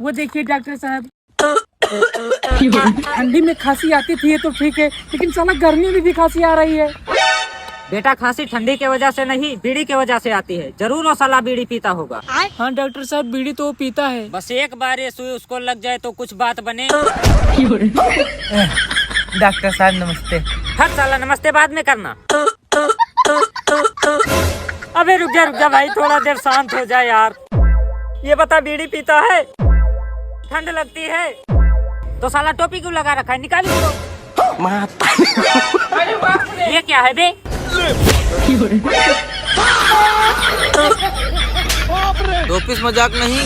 वो देखिए डॉक्टर साहब, ठंडी में खांसी आती थी ये तो ठीक है, लेकिन साला गर्मी में भी खांसी आ रही है। बेटा खांसी ठंडी के वजह से नहीं, बीड़ी के वजह से आती है। जरूर वो साला बीड़ी पीता होगा। हाँ डॉक्टर साहब, बीड़ी तो वो पीता है। बस एक बार ये सुई उसको लग जाए तो कुछ बात बने। डॉक्टर साहब नमस्ते। हट साला, नमस्ते बाद में करना। अबे रुक जा भाई, थोड़ा देर शांत हो जाए यार। ये बता, बीड़ी पीता है? ठंड लगती है तो साला टोपी क्यों लगा रखा है? निकाल इसको। ये क्या है बे? दो पीस मजाक नहीं।